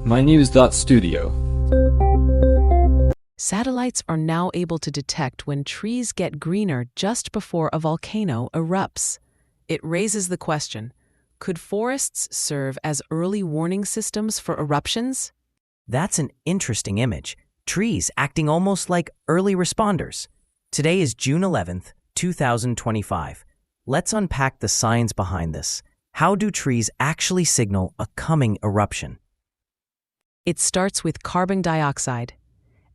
mynews.studio. Satellites are now able to detect when trees get greener just before a volcano erupts. It raises the question, could forests serve as early warning systems for eruptions? That's an interesting image. Trees acting almost like early responders. Today is June 11th, 2025. Let's unpack the science behind this. How do trees actually signal a coming eruption? It starts with carbon dioxide.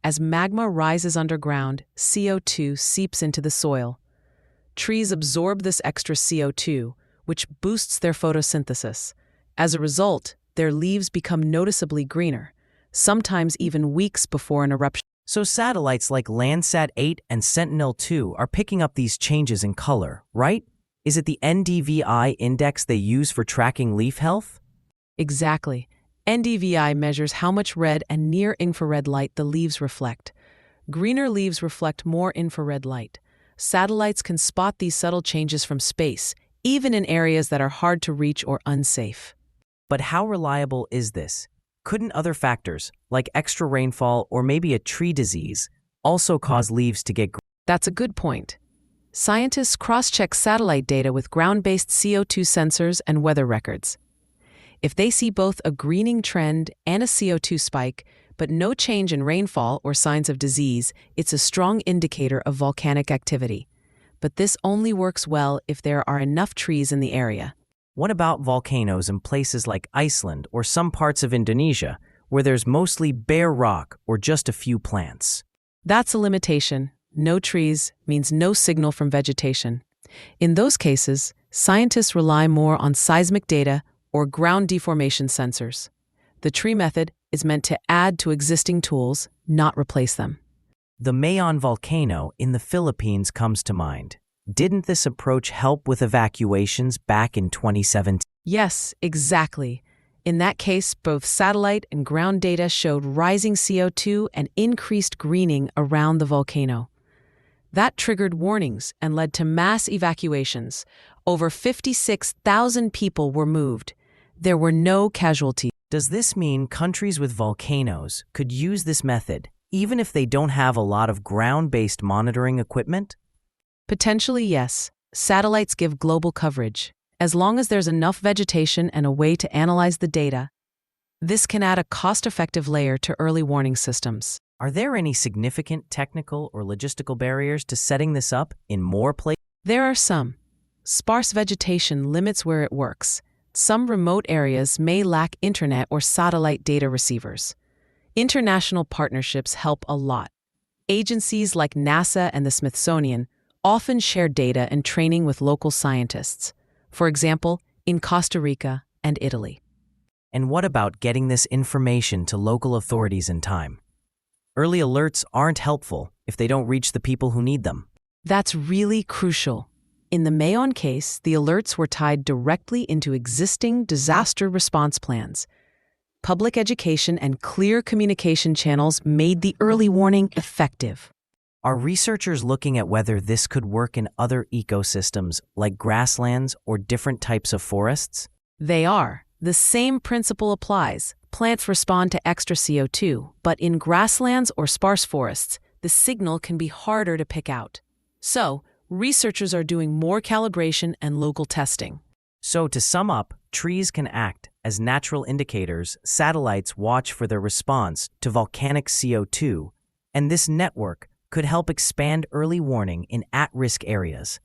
As magma rises underground, CO2 seeps into the soil. Trees absorb this extra CO2, which boosts their photosynthesis. As a result, their leaves become noticeably greener, sometimes even weeks before an eruption. So satellites like Landsat 8 and Sentinel-2 are picking up these changes in color, right? Is it the NDVI index they use for tracking leaf health? Exactly. NDVI measures how much red and near-infrared light the leaves reflect. Greener leaves reflect more infrared light. Satellites can spot these subtle changes from space, even in areas that are hard to reach or unsafe. But how reliable is this? Couldn't other factors, like extra rainfall or maybe a tree disease, also cause leaves to get green? That's a good point. Scientists cross-check satellite data with ground-based CO2 sensors and weather records. If they see both a greening trend and a CO2 spike, but no change in rainfall or signs of disease, it's a strong indicator of volcanic activity. But this only works well if there are enough trees in the area. What about volcanoes in places like Iceland or some parts of Indonesia, where there's mostly bare rock or just a few plants? That's a limitation. No trees means no signal from vegetation. In those cases, scientists rely more on seismic data or ground deformation sensors. The tree method is meant to add to existing tools, not replace them. The Mayon volcano in the Philippines comes to mind. Didn't this approach help with evacuations back in 2017? Yes, exactly. In that case, both satellite and ground data showed rising CO2 and increased greening around the volcano. That triggered warnings and led to mass evacuations. Over 56,000 people were moved. There were no casualties. Does this mean countries with volcanoes could use this method, even if they don't have a lot of ground-based monitoring equipment? Potentially, yes. Satellites give global coverage. As long as there's enough vegetation and a way to analyze the data, this can add a cost-effective layer to early warning systems. Are there any significant technical or logistical barriers to setting this up in more places? There are some. Sparse vegetation limits where it works. Some remote areas may lack internet or satellite data receivers. International partnerships help a lot. Agencies like NASA and the Smithsonian often share data and training with local scientists, for example, in Costa Rica and Italy. And what about getting this information to local authorities in time? Early alerts aren't helpful if they don't reach the people who need them. That's really crucial. In the Mayon case, the alerts were tied directly into existing disaster response plans. Public education and clear communication channels made the early warning effective. Are researchers looking at whether this could work in other ecosystems like grasslands or different types of forests? They are. The same principle applies. Plants respond to extra CO2, but in grasslands or sparse forests, the signal can be harder to pick out. So, researchers are doing more calibration and local testing. So to sum up, trees can act as natural indicators. Satellites watch for their response to volcanic CO2, and this network could help expand early warning in at-risk areas.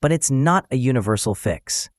But it's not a universal fix.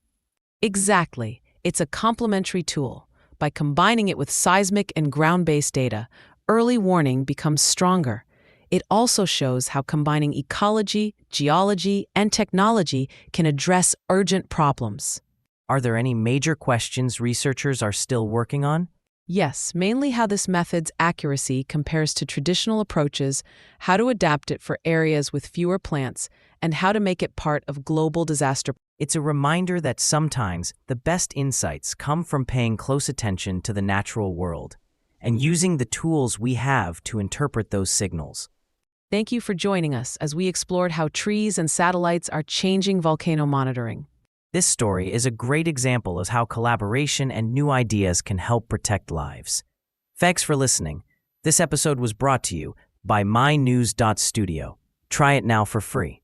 Exactly. It's a complementary tool. By combining it with seismic and ground-based data, early warning becomes stronger. It also shows how combining ecology, geology, and technology can address urgent problems. Are there any major questions researchers are still working on? Yes, mainly how this method's accuracy compares to traditional approaches, how to adapt it for areas with fewer plants, and how to make it part of global disaster. It's a reminder that sometimes the best insights come from paying close attention to the natural world and using the tools we have to interpret those signals. Thank you for joining us as we explored how trees and satellites are changing volcano monitoring. This story is a great example of how collaboration and new ideas can help protect lives. Thanks for listening. This episode was brought to you by mynews.studio. Try it now for free.